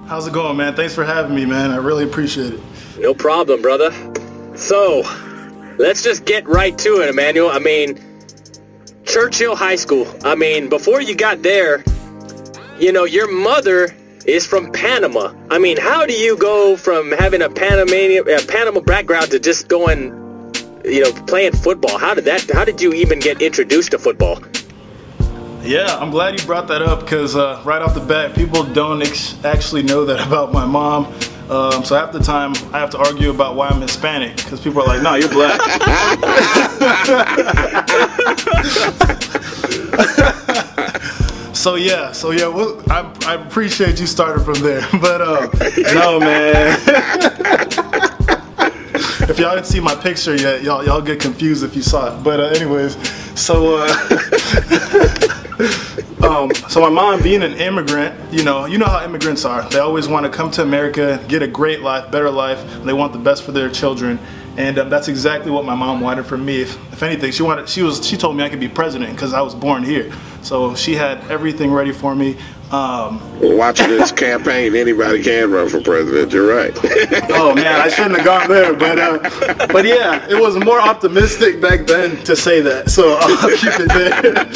How's it going, man? Thanks for having me, man. I really appreciate it. No problem, brother. So, let's just get right to it, Emmanuel. I mean, Churchill High School. I mean, before you got there, you know, your mother is from Panama. I mean, how do you go from having a Panama background to just going, you know, playing football? How did you even get introduced to football? Yeah, I'm glad you brought that up because right off the bat, people don't actually know that about my mom. So half the time, I have to argue about why I'm Hispanic because people are like, "No, you're black." So yeah. Well, I appreciate you starting from there, but no, man. If y'all didn't see my picture yet, y'all get confused if you saw it. But anyways, so. So my mom, being an immigrant, you know how immigrants are. They always want to come to America, get a great life, better life, and they want the best for their children. And that's exactly what my mom wanted from me. If anything, she told me I could be president because I was born here. So she had everything ready for me. Well, watching this campaign, anybody can run for president. You're right. Oh man, I shouldn't have gone there, but yeah, it was more optimistic back then to say that. So I'll keep it there.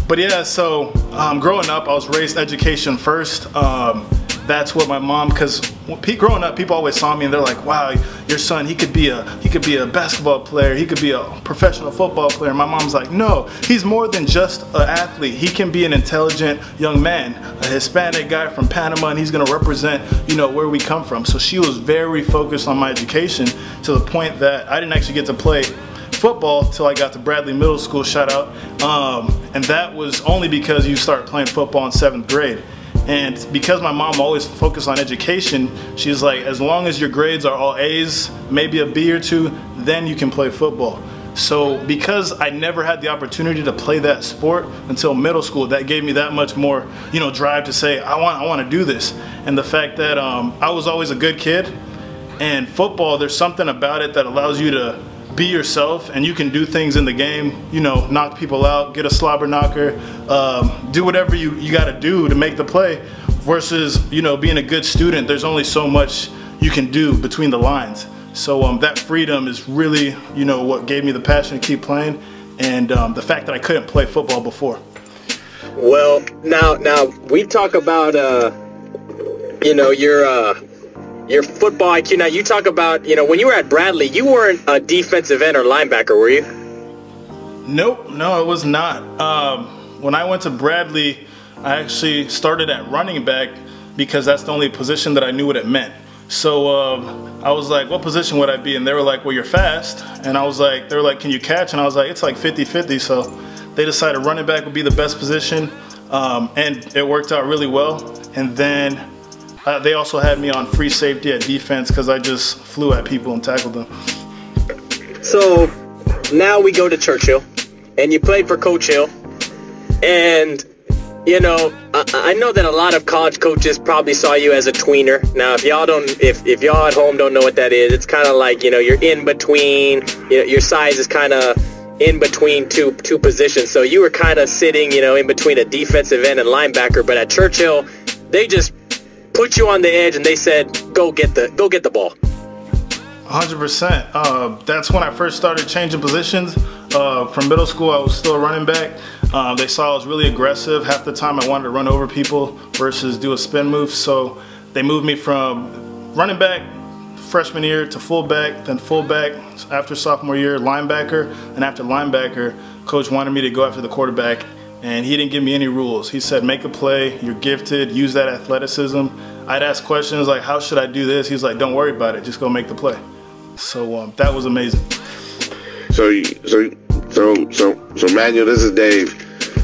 But yeah, so growing up, I was raised education first. That's what my mom, because growing up, people always saw me and they're like, "Wow, your son, he could be a basketball player, he could be a professional football player." My mom's like, "No, he's more than just an athlete. He can be an intelligent young man, a Hispanic guy from Panama, and he's gonna represent, you know, where we come from." So she was very focused on my education to the point that I didn't actually get to play football till I got to Bradley Middle School, shout out, and that was only because you start playing football in 7th grade. And because my mom always focused on education, she's like, as long as your grades are all A's, maybe a B or two, then you can play football. So because I never had the opportunity to play that sport until middle school, that gave me that much more, you know, drive to say, I want to do this. And the fact that I was always a good kid, and football, there's something about it that allows you to be yourself, and you can do things in the game, you know, knock people out, get a slobber knocker, do whatever you got to do to make the play, versus, you know, being a good student, there's only so much you can do between the lines. So that freedom is really, you know, what gave me the passion to keep playing, and the fact that I couldn't play football before. Well, now we talk about, you know, your football IQ. Now, you talk about, you know, when you were at Bradley, you weren't a defensive end or linebacker, were you? Nope, no, it was not. When I went to Bradley, I actually started at running back because that's the only position that I knew what it meant. So I was like, what position would I be? And they were like, well, you're fast. And I was like, they were like, can you catch? And I was like, it's like 50-50. So they decided running back would be the best position. And it worked out really well. And then they also had me on free safety at defense because I just flew at people and tackled them. So now we go to Churchill, and you played for Coach Hill. And, you know, I know that a lot of college coaches probably saw you as a tweener. Now, if y'all at home don't know what that is, it's kind of like, you know, you're in between, you know, your size is kind of in between two positions. So you were kind of sitting, you know, in between a defensive end and linebacker. But at Churchill, they just put you on the edge and they said, go get the ball. 100%. That's when I first started changing positions. From middle school, I was still a running back. They saw I was really aggressive. Half the time I wanted to run over people versus do a spin move. So they moved me from running back freshman year to fullback, then fullback after sophomore year, linebacker, and after linebacker, coach wanted me to go after the quarterback. And he didn't give me any rules. He said, make a play, you're gifted, use that athleticism. I'd ask questions like, how should I do this? He's like, don't worry about it, just go make the play. So that was amazing. So Manuel, this is Dave,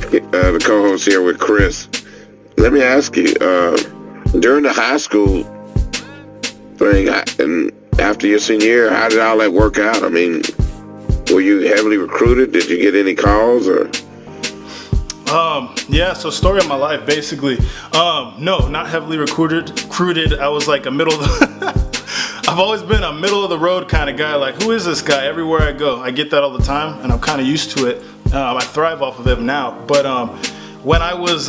the co-host here with Chris. Let me ask you, during the high school thing, and after your senior year, how did all that work out? I mean, were you heavily recruited? Did you get any calls or? Yeah, so story of my life, basically. No, not heavily recruited. I was like a middle of the I've always been a middle of the road kind of guy. Like, who is this guy? Everywhere I go, I get that all the time, and I'm kind of used to it. I thrive off of it now. But when I was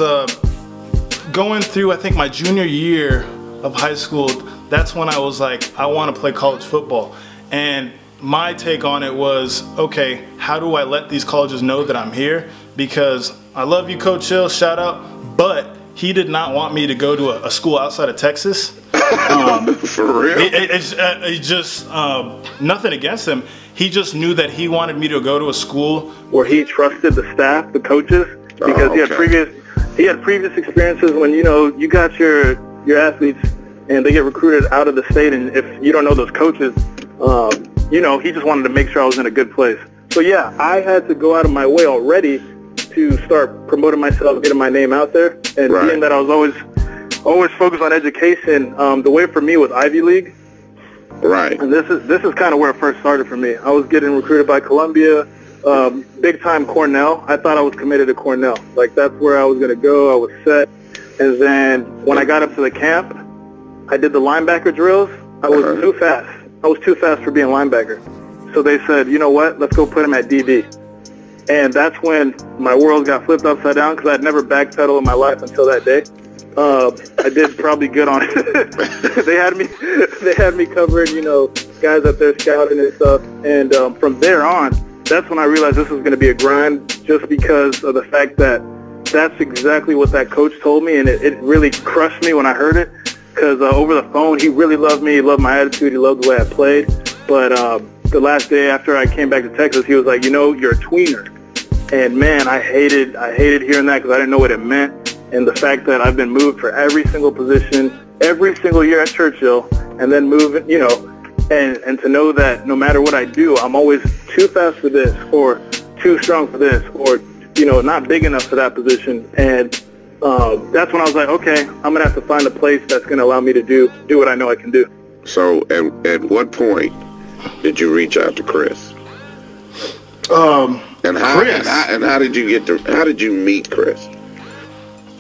going through, I think, my junior year of high school, that's when I was like, I want to play college football. And my take on it was, okay, how do I let these colleges know that I'm here? Because I love you, Coach Hill, shout out, but he did not want me to go to a school outside of Texas. For real? It's just nothing against him. He just knew that he wanted me to go to a school where he trusted the staff, the coaches, because he had previous experiences when, you know, you got your athletes and they get recruited out of the state, and if you don't know those coaches, you know, he just wanted to make sure I was in a good place. So yeah, I had to go out of my way already to start promoting myself, getting my name out there, and being that I was always focused on education, the way for me was Ivy League. Right. And this is kind of where it first started for me. I was getting recruited by Columbia, big time Cornell. I thought I was committed to Cornell. Like, that's where I was going to go. I was set. And then when I got up to the camp, I did the linebacker drills. I was too fast. I was too fast for being linebacker. So they said, you know what, let's go put him at DB. And that's when my world got flipped upside down, because I'd never backpedaled in my life until that day. I did probably good on it. They had me covered, you know, guys up there scouting and stuff. And from there on, that's when I realized this was going to be a grind, just because of the fact that that's exactly what that coach told me, and it really crushed me when I heard it. Because over the phone, he really loved me. He loved my attitude. He loved the way I played. But the last day after I came back to Texas, he was like, you know, you're a tweener. And man, I hated hearing that, because I didn't know what it meant. And the fact that I've been moved for every single position, every single year at Churchill, and then moving, you know, and to know that no matter what I do, I'm always too fast for this, or too strong for this, or, you know, not big enough for that position. And that's when I was like, okay, I'm going to have to find a place that's going to allow me to do what I know I can do. So at what point did you reach out to Chris? And how did you meet Chris?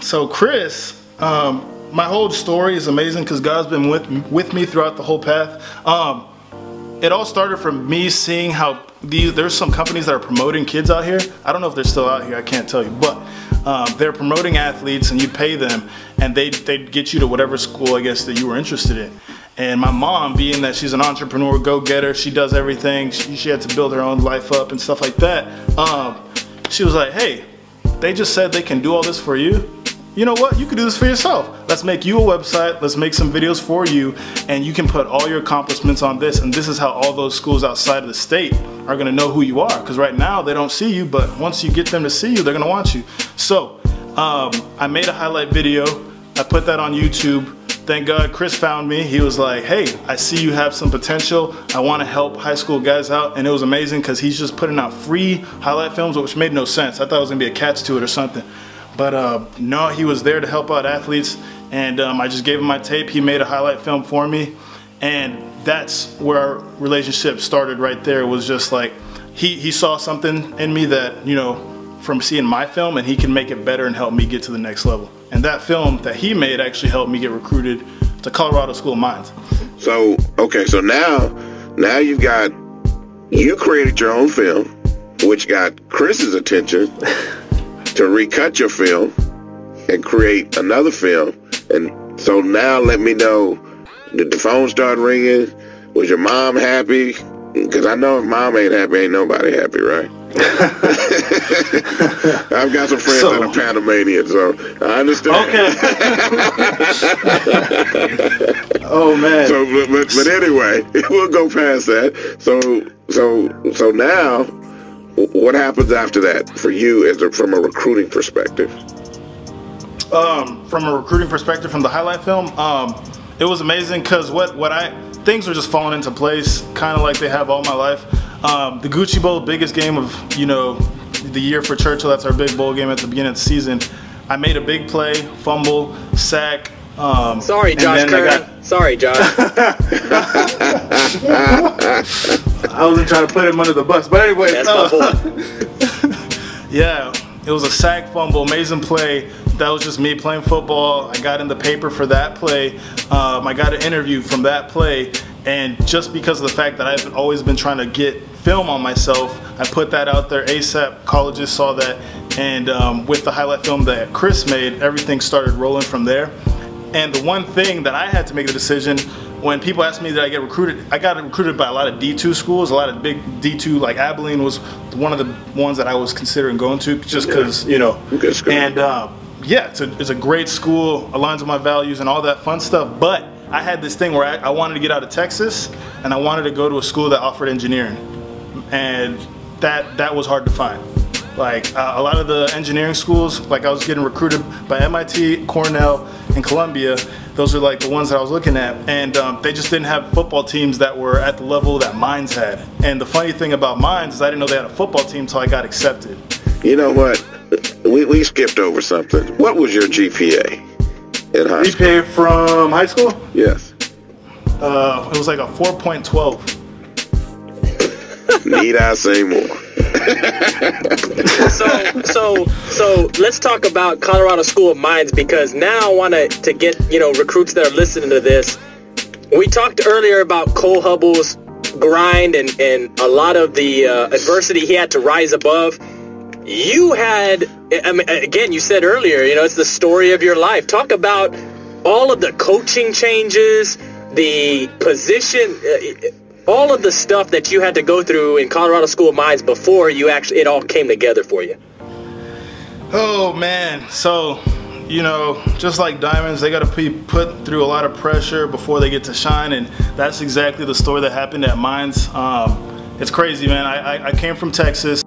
So Chris, my whole story is amazing, because God's been with me throughout the whole path. It all started from me seeing how there's some companies that are promoting kids out here. I don't know if they're still out here, I can't tell you, but they're promoting athletes, and you pay them, and they get you to whatever school, I guess, that you were interested in. And my mom, being that she's an entrepreneur, go-getter, she does everything, she had to build her own life up and stuff like that. She was like, hey, they just said they can do all this for you. You know what? You can do this for yourself. Let's make you a website. Let's make some videos for you, and you can put all your accomplishments on this. And this is how all those schools outside of the state are going to know who you are. Because right now they don't see you, but once you get them to see you, they're going to want you. So I made a highlight video. I put that on YouTube. Thank God Chris found me. He was like, hey, I see you have some potential. I want to help high school guys out. And it was amazing, because he's just putting out free highlight films, which made no sense. I thought it was going to be a catch to it or something. But no, he was there to help out athletes, and I just gave him my tape. He made a highlight film for me, and that's where our relationship started right there. It was just like he saw something in me that, you know, from seeing my film, and he can make it better and help me get to the next level. And that film that he made actually helped me get recruited to Colorado School of Mines. So, okay, so now you created your own film, which got Chris's attention to recut your film and create another film. And so now let me know, did the phone start ringing? Was your mom happy? Because I know if mom ain't happy, ain't nobody happy, right? I've got some friends that are Panamanian, so I understand. Okay. Oh man. So, but anyway, we'll go past that. So now, what happens after that for you from a recruiting perspective? From a recruiting perspective, from the highlight film, it was amazing, because things were just falling into place, kind of like they have all my life. The Gucci Bowl, biggest game of, you know, the year for Churchill. That's our big bowl game at the beginning of the season. I made a big play, fumble, sack. Sorry, Josh Curran. Sorry, Josh. I wasn't trying to put him under the bus, but anyway. That's my boy. Yeah, it was a sack, fumble, amazing play. That was just me playing football. I got in the paper for that play. I got an interview from that play. And just because of the fact that I've always been trying to get film on myself, I put that out there ASAP. Colleges saw that, And with the highlight film that Chris made, everything started rolling from there. And the one thing that I had to make the decision, when people asked me did I get recruited, I got recruited by a lot of D2 schools, a lot of big D2, like Abilene was one of the ones that I was considering going to, just because, you know. And yeah, it's a great school, aligns with my values and all that fun stuff. But I had this thing where I wanted to get out of Texas, and I wanted to go to a school that offered engineering. And that was hard to find. Like a lot of the engineering schools, like I was getting recruited by MIT, Cornell, and Columbia. Those are like the ones that I was looking at, and they just didn't have football teams that were at the level that Mines had. And the funny thing about Mines is I didn't know they had a football team until I got accepted. You know what? We skipped over something. What was your GPA in high school? GPA from high school? Yes. It was like a 4.12. Need I say more? So let's talk about Colorado School of Mines, because now I want to get, you know, recruits that are listening to this. We talked earlier about Cole Hubbell's grind and a lot of the adversity he had to rise above. You had, I mean, again, you said earlier, you know, it's the story of your life. Talk about all of the coaching changes, the position, all of the stuff that you had to go through in Colorado School of Mines before you actually, it all came together for you. Oh man, so, you know, just like diamonds, they got to be put through a lot of pressure before they get to shine, and that's exactly the story that happened at Mines. It's crazy, man. I came from Texas.